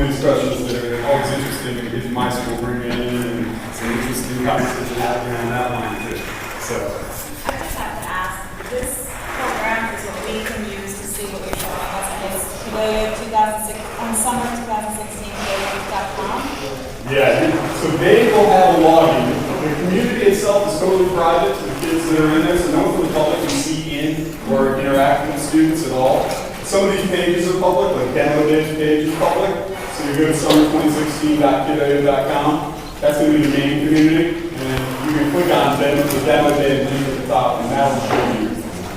of these questions that are always interesting and get my school bringing in and some interesting conversation happening on that line too. So I just have to ask, this program is what we can use to see what you're showing us. And it's Kidoyo 2006 on summer 2016 Kidoyo.com. yeah, so they will have a login. The community itself is totally private to the kids that are in there, so no one from the public can see in or interact with the students at all. Some of these pages are public, like demo page is public. So you go to summer2016.kidoyo.com. That's going to be the main community. And then you can click on the demo page link at the top, and that will show you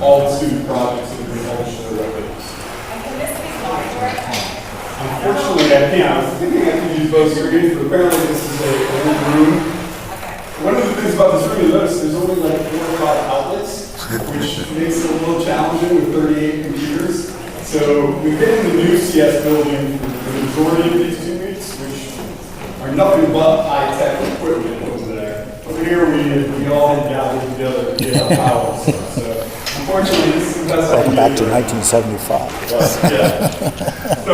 all the student projects that are being published to their webpages. And can this be larger? Unfortunately, I can't. I was thinking I could use both screens, but apparently this is a old room. One of the things about this room, you notice there's only like 4 or 5 outlets, which makes it a little challenging with 38 computers. So we've been in the new CS building for the majority of these 2 weeks, which are nothing but high-tech equipment over there. Over here, we all had gathered together to get our power and stuff. So unfortunately, this is the best I can do. Welcome back to 1975. Yeah. So,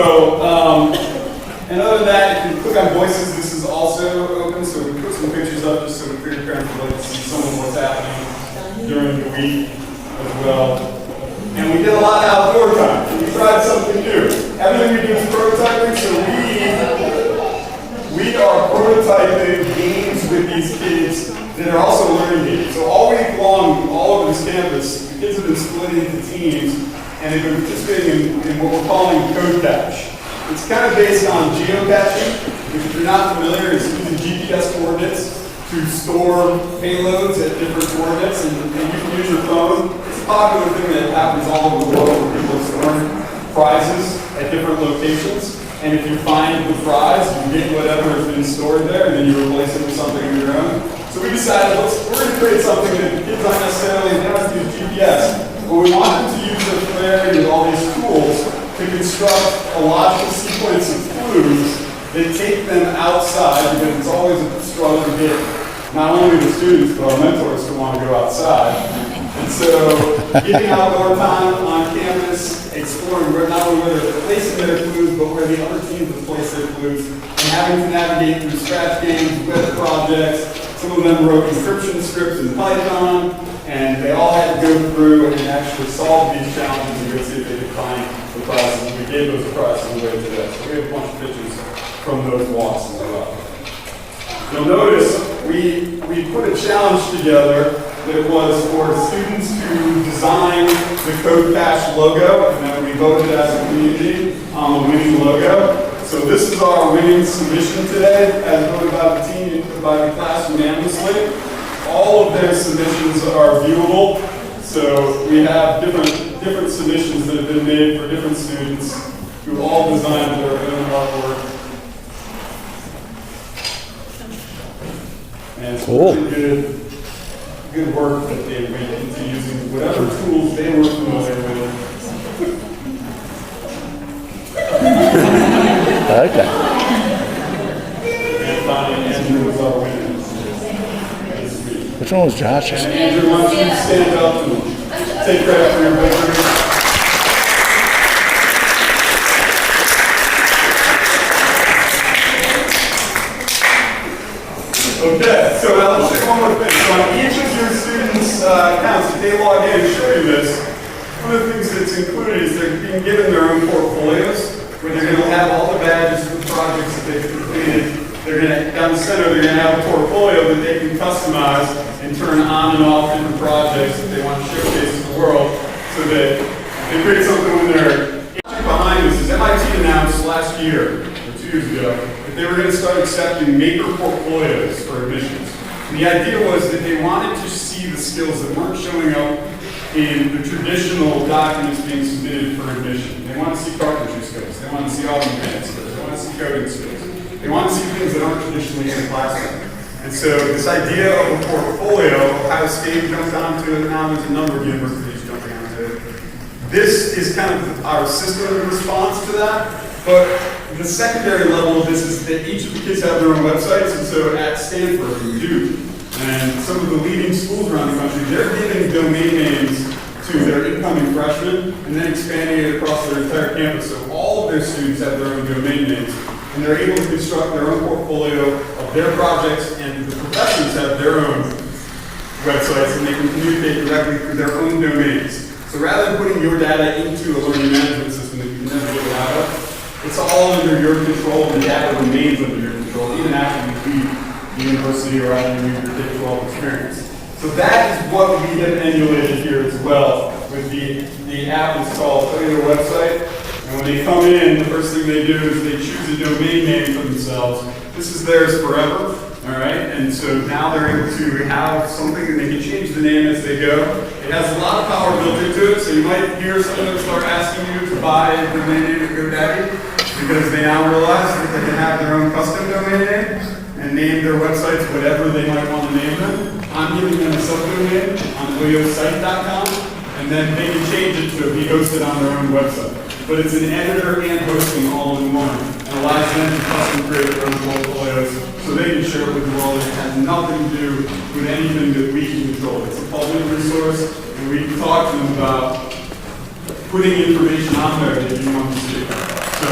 and other than that, if you click on voices, this is also open. So we put some pictures up just so the parents would like to see some of what's happening during the week as well. And we did a lot of outdoor time. We tried something new. Everything we do is prototyping, so we are prototyping games with these kids that are also learning games. So all week long, all over this campus, the kids have been split into teams, and they've been participating in what we're calling code cache. It's kind of based on geocaching, which if you're not familiar, is using GPS coordinates to store payloads at different coordinates, and you can use your phone. It's a popular thing that happens all over the world where people store prizes at different locations. And if you find the prize, you get whatever has been stored there, and then you replace it with something of your own. So we decided, we're going to create something that the kids aren't necessarily, they don't have to use GPS, but we want them to use their familiarity with all these tools to construct a logical sequence of clues that take them outside, because it's always a struggle to get not only the students, but our mentors to want to go outside. And so, giving outdoor time on campus, exploring not only where they're placing their clues, but where the other teams have placed their clues, and having to navigate through scratch games, web projects. Some of them wrote encryption scripts in Python, and they all had to go through and actually solve these challenges and go see if they could find the prizes. And we gave those prizes away today. So we have a bunch of pictures from those walks as well. You'll notice we put a challenge together that was for students to design the Code Cache logo, and then we voted as a community on the winning logo. So this is our winning submission today, as voted by the team, by the class unanimously. All of their submissions are viewable. So we have different submissions that have been made for different students who all designed their own artwork. And it's really good work that they went into using whatever tools they were familiar with. Okay. And finally, Andrew was our winner. Which one was Josh's? And Andrew, why don't you stand up and take credit for your victory? Okay, so now let's take one more thing. So on each of your students' accounts, if they log in and show you this, one of the things that's included is they're being given their own portfolios, where they're going to have all the badges for the projects that they've completed. They're going to, down the center, they're going to have a portfolio that they can customize and turn on and off different projects that they want to showcase to the world, so that they create something when they're behind this. Is MIT announced last year, or 2 years ago, that they were going to start accepting maker portfolios for admissions. And the idea was that they wanted to see the skills that weren't showing up in the traditional documents being submitted for admission. They want to see carpentry skills. They want to see automation skills. They want to see coding skills. They want to see things that aren't traditionally in the classroom. And so this idea of a portfolio, Ohio State jumped onto it, now there's a number of universities jumping onto it. This is kind of our system response to that. But the secondary level of this is that each of the kids have their own websites, and so at Stanford and Duke, and some of the leading schools around the country, they're giving domain names to their incoming freshmen, and then expanding it across their entire campus. So all of their students have their own domain names. and they're able to construct their own portfolio of their projects, and the professors have their own websites, and they can communicate directly through their own domains. So rather than putting your data into a learning management system that you can never get out of, it's all under your control, and the data remains under your control, even after you leave the university or after you leave your K-12 experience. So that is what we have emulated here as well with the app installed on your website. And when they come in, the first thing they do is they choose a domain name for themselves. This is theirs forever, all right? And so now they're able to have something and they can change the name as they go. It has a lot of power built into it, so you might hear some of them start asking you to buy a domain name at GoDaddy because they now realize that they can have their own custom domain name and name their websites whatever they might want to name them. I'm giving them a subdomain on oyosite.com, and then they can change it to be hosted on their own website. But it's an editor and hosting all in one, and allows them to custom create their own portfolios so they can share it with the world. It has nothing to do with anything that we can control. It's a public resource, and we can talk to them about putting information on there that you want to see. So,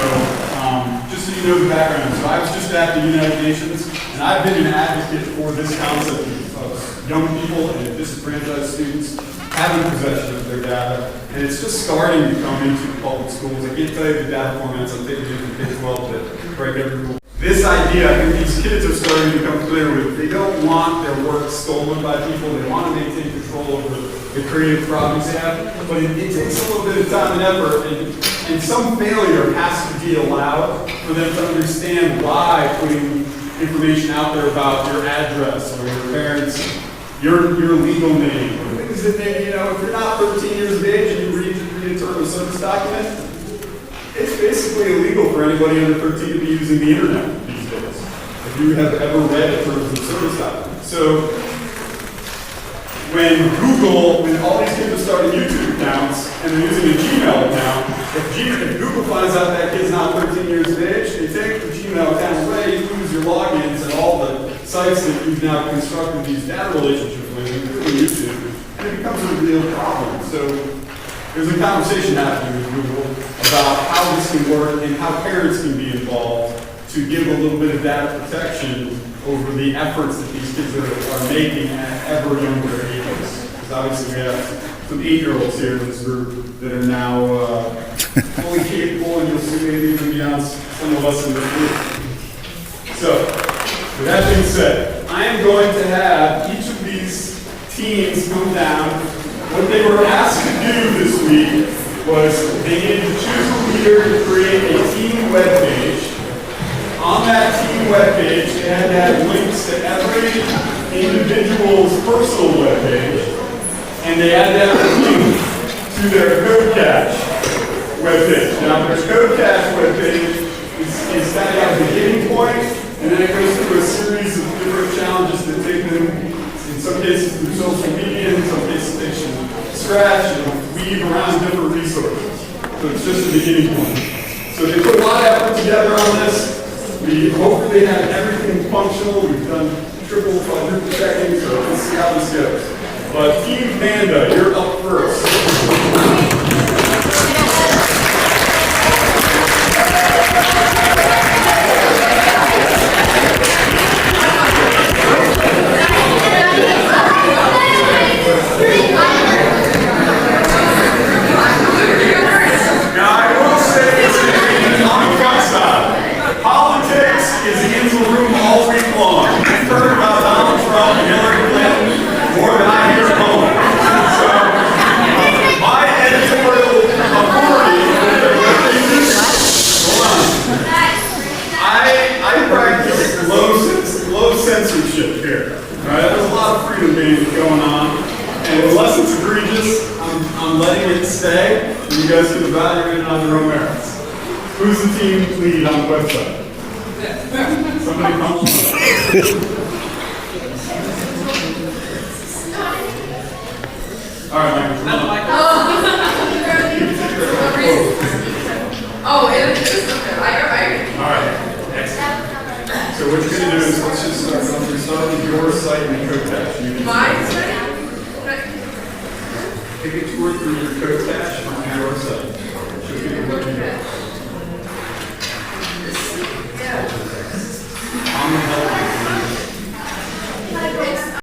just so you know the background, so I was just at the United Nations, and I've been an advocate for this concept of young people and disenfranchised students having possession of their data, and it's just starting to come into public schools. I can't tell you the data formats I'm taking into K-12 that break every rule. This idea, I think these kids are starting to become clear with, they don't want their work stolen by people, they want to maintain control over the creative projects they have, but it takes a little bit of time and effort, and some failure has to be allowed for them to understand why putting information out there about your address or your parents, your legal name, or things that maybe, if you're not 13 years of age and you read a term of service document, it's basically illegal for anybody under 13 to be using the internet these days, if you have ever read a terms of service document. So when all these kids are starting YouTube accounts and they're using a Gmail account, if Google finds out that kid's not 13 years of age, they take the Gmail account away, you lose your logins and all the sites that you've now constructed these data relationships with, including YouTube, and it becomes a real problem. So there's a conversation happening with Google about how this can work and how parents can be involved to give a little bit of data protection over the efforts that these kids are making at ever younger ages. Because obviously we have some 8-year-olds here in this group that are now fully capable, and you'll see maybe even beyond some of us in this group. So, with that being said, I am going to have each of these teams come down. What they were asked to do this week was they needed to choose a leader to create a team webpage. On that team webpage, they had to have links to every individual's personal webpage, and they had to have a link to their code cache webpage. Now, their code cache webpage is kind of a beginning point, and then it goes through a series of different challenges that take them, in some cases through social media, in some cases they should scratch and weave around different resources. So it's just a beginning point. So they put a lot of effort together on this. We hopefully have everything functional. We've done triple, quadruple checking, so let's see how this goes. But Team Panda, you're up first. Politics is in the room all week long. I've heard about Donald Trump and Hillary Clinton more than I hear at home. So, my editorial authority, hold on. I practice low censorship here. All right, there's a lot of freedom being going on, and unless it's egregious, I'm letting it stay, and you guys can evaluate it on your own merits. Who's the team lead on the website? Somebody come. All right, Michael, come on. Oh, it is. All right, excellent. So what you're going to